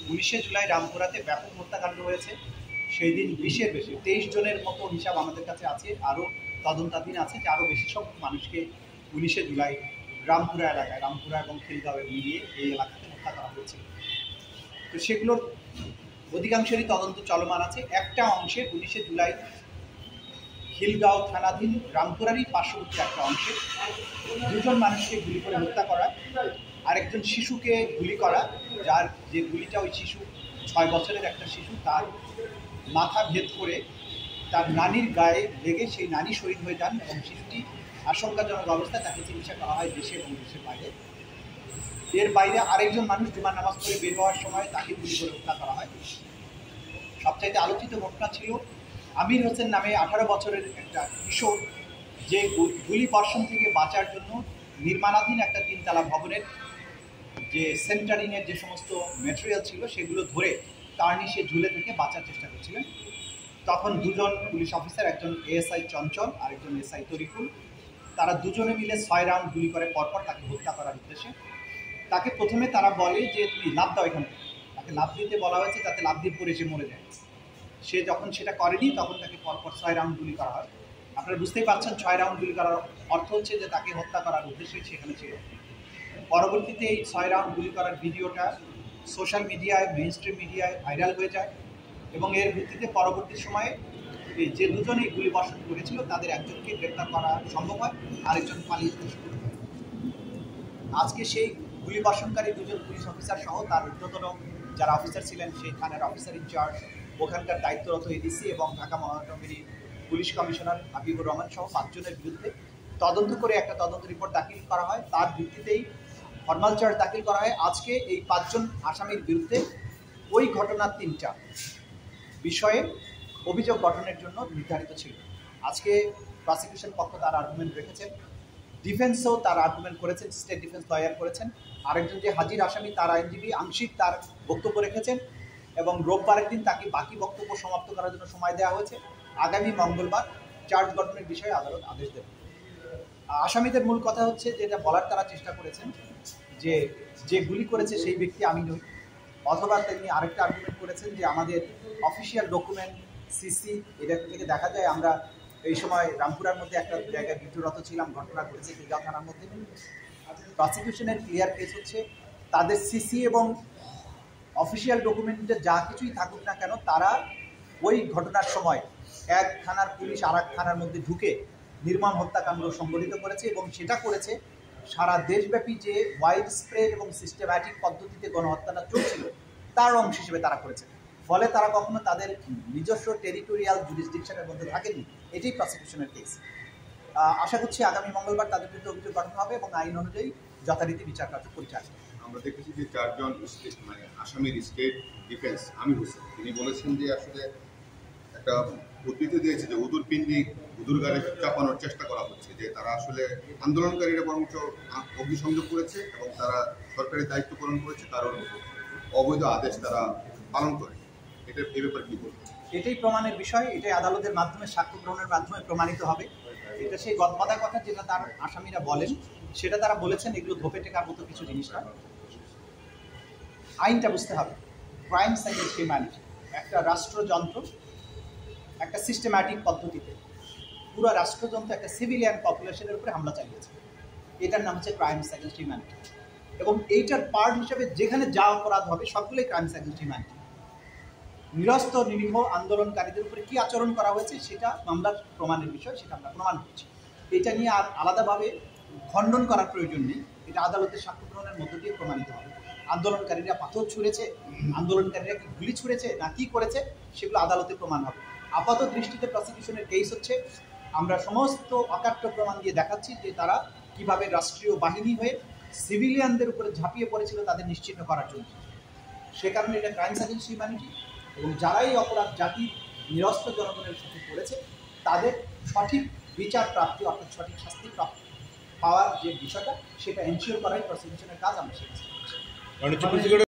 19শে জুলাই রামপুরাতে ব্যাপক হত্যাকাণ্ড হয়েছে। সেই দিন 20-এর বেশি 23 জনের মতো হিসাব আমাদের কাছে আছে, আরও তদন্তাধীন আছে যে আরও বেশি সংখ্যক মানুষকে 19শে জুলাই রামপুরা এলাকায়, রামপুরা এবং খিলগাঁওয়ে মিলিয়ে এই এলাকাতে হত্যা করা হয়েছিল। তো সেগুলোর অধিকাংশেরই তদন্ত চলমান আছে। একটা অংশে 19শে জুলাই খিলগাঁও থানাধীন রামপুরারই পার্শ্ববর্তী একটা অংশে 2 জন মানুষকে গুলি করে হত্যা করা, আরেকজন শিশুকে গুলি করা, যার যে গুলিটা ওই শিশু 6 বছরের একটা শিশু, তার মাথা ভেদ করে তার নানির গায়ে লেগে সেই নানি শহীদ হয়ে যান এবং শিশুটি আশঙ্কাজনক অবস্থায় তাকে চিকিৎসা করা হয় দেশে এবং দেশের বাইরে। এর বাইরে আরেকজন মানুষ জুমার নামাজ পড়ে বের হওয়ার সময় তাকে গুলি করে হত্যা করা হয়। সবচাইতে আলোচিত ঘটনা ছিল আমির হোসেন নামে 18 বছরের একটা কিশোর, যে গুলি বর্ষণ থেকে বাঁচার জন্য নির্মাণাধীন একটা 3তলা ভবনের যে সেন্টারিংয়ের যে সমস্ত ম্যাটেরিয়াল ছিল সেগুলো ধরে তার নিচে ঝুলে থেকে বাঁচার চেষ্টা করছিলেন। তখন 2 জন পুলিশ অফিসার, একজন এএসআই চঞ্চল আর একজন এসআই তরিকুল, তারা দুজনে মিলে 6 রাউন্ড গুলি করে পরপর তাকে হত্যা করার উদ্দেশ্যে। তাকে প্রথমে তারা বলে যে তুমি লাফ দাও এখান থেকে, তাকে লাফ দিতে বলা হয়েছে যাতে লাফ দিয়ে পড়ে সে মরে যায়। সে যখন সেটা করেনি তখন তাকে পরপর 6 রাউন্ড গুলি করা হয়। আপনারা বুঝতেই পারছেন 6 রাউন্ড গুলি করার অর্থ হচ্ছে যে তাকে হত্যা করার উদ্দেশ্যে সেখানে ছিল। পরবর্তীতে এই 6 রাউন্ড গুলি করার ভিডিওটা সোশ্যাল মিডিয়ায়, মেইনস্ট্রিম মিডিয়ায় ভাইরাল হয়ে যায় এবং এর ভিত্তিতে পরবর্তী সময়ে যে 2 জন এই গুলি বর্ষণ করেছিল তাদের একজনকে গ্রেপ্তার করা সম্ভব হয়, আরেকজন পালিয়ে যেতে শুরু করে। আজকে সেই গুলি বর্ষণকারী 2 জন পুলিশ অফিসার সহ তার ঊর্ধ্বতন যারা অফিসার ছিলেন, সেই থানার অফিসার ইনচার্জ, ওখানকার দায়িত্বরত এডিসি এবং ঢাকা মহানগরী পুলিশ কমিশনার হাবিবুর রহমান সহ 5 জনের বিরুদ্ধে তদন্ত করে একটা তদন্ত রিপোর্ট দাখিল করা হয়। তার ভিত্তিতেই ফরমাল চার্জ দাখিল করা হয়। আজকে এই 5 জন আসামির বিরুদ্ধে ওই ঘটনার 3টা বিষয়ে অভিযোগ গঠনের জন্য নির্ধারিত ছিল। আজকে প্রসিকিউশন পক্ষ তার আর্গুমেন্ট রেখেছেন, ডিফেন্সও তার আর্গুমেন্ট করেছেন, স্টেট ডিফেন্স লয়ার করেছেন, আরেকজন যে হাজির আসামি তার আইনজীবী আংশিক তার বক্তব্য রেখেছেন এবং রোববারের দিন তাকে বাকি বক্তব্য সমাপ্ত করার জন্য সময় দেওয়া হয়েছে। আগামী মঙ্গলবার চার্জ গঠনের বিষয়ে আদালত আদেশ দেবে। আসামিদের মূল কথা হচ্ছে, যেটা বলার তারা চেষ্টা করেছেন, যে গুলি করেছে সেই ব্যক্তি আমি নই, অথবা তিনি আরেকটা আর্গুমেন্ট করেছেন যে আমাদের অফিসিয়াল ডকুমেন্ট সিসি এটা থেকে দেখা যায় আমরা এই সময় রামপুরার মধ্যে একটা জায়গায় বিদ্রোহরত ছিলাম, ঘটনা ঘটেছে খিলগাঁও থানার মধ্যে। প্রসিকিউশনের ক্লিয়ার কেস হচ্ছে তাদের সিসি এবং অফিসিয়াল ডকুমেন্টে যা কিছুই থাকুক না কেন, তারা ওই ঘটনার সময় এক থানার পুলিশ আর এক থানার মধ্যে ঢুকে নির্মম হত্যাকাণ্ড সংঘটিত করেছে এবং সেটা করেছে সারা দেশব্যাপী যে ওয়াইড স্প্রেড এবং সিস্টেম্যাটিক পদ্ধতিতে গণহত্যাটা চলছিল তার অংশ হিসেবে তারা করেছে। ফলে তারা কখনো তাদের নিজস্ব টেরিটোরিয়াল জুরিসডিকশনের মধ্যে থাকেনি। এটাই প্রসিকিউশনের কেস। আশা করছি আগামী মঙ্গলবার তাদের বিরুদ্ধে অভিযোগ গঠন হবে এবং আইন অনুযায়ী যথারীতি বিচার কার্য পরিচালিত হবে। আমরা দেখেছি যে 4 জন আসামির স্টেট ডিফেন্স আমির হোসেন তিনি বলেছেন যে আসলে একটা উদ্ধৃতি দিয়েছে যে হুজুর পিন্ডি হুজুর গাড়ি চাপানোর চেষ্টা করা হচ্ছে, যে তারা আসলে আন্দোলনকারীরা বরঞ্চ অগ্নিসংযোগ করেছে এবং তারা সরকারি দায়িত্ব পালন করেছে, কারণ অবৈধ আদেশ তারা পালন করে। এটা এই ব্যাপারে কী বলবে? এটাই প্রমাণের বিষয়, এটাই আদালতের মাধ্যমে সাক্ষ্য গ্রহণের মাধ্যমে প্রমাণিত হবে। এটা সেই গদবাঁধা কথা যেটা তার আসামিরা বলেন, সেটা তারা বলেছেন। এগুলো ধোপে টেকার মতো কিছু জিনিস না। আইনটা বুঝতে হবে। ক্রাইমস এগেইনস্ট হিউম্যানিটি একটা রাষ্ট্রযন্ত্র একটা সিস্টেম্যাটিক পদ্ধতিতে পুরো রাষ্ট্রযন্ত্র একটা সিভিলিয়ান পপুলেশনের উপরে হামলা চালিয়েছে। এটার নাম হচ্ছে ক্রাইমস এগেইনস্ট হিউম্যানিটি এবং এইটার পার্ট হিসেবে যেখানে যা অপরাধ হবে সবগুলোই ক্রাইমস এগেইনস্ট হিউম্যানিটি। নিরস্ত নিরীহ আন্দোলনকারীদের উপরে কী আচরণ করা হয়েছে সেটা মামলার প্রমাণের বিষয়, সেটা আমরা প্রমাণ করছি। এটা নিয়ে আর আলাদাভাবে খণ্ডন করার প্রয়োজন নেই, এটা আদালতের সাক্ষ্য গ্রহণের মধ্য দিয়ে প্রমাণিত হবে। আন্দোলনকারীরা পাথর ছুঁড়েছে, আন্দোলনকারীরা কি গুলি ছুঁড়েছে না কি করেছে সেগুলো আদালতে প্রমাণ হবে। আপাত দৃষ্টিতে প্রসিকিউশনের কেস হচ্ছে আমরা সমস্ত অকাট্য প্রমাণ দিয়ে দেখাচ্ছি যে তারা কিভাবে রাষ্ট্রীয় বাহিনী হয়ে সিভিলিয়ানদের উপরে ঝাঁপিয়ে পড়েছিল তাদের নিশ্চিহ্ন করার জন্য। সে কারণে এটা ক্রাইমস এগেইনস্ট হিউম্যানিটি এবং যারাই অপরাধ জাতির নিরস্ত্র জনগণের সাথে করেছে তাদের সঠিক বিচার প্রাপ্তি অর্থাৎ সঠিক শাস্তি পাওয়ার যে বিষয়টা সেটা এনশিওর করাই প্রসিকিউশনের কাজ। আমরা সেটা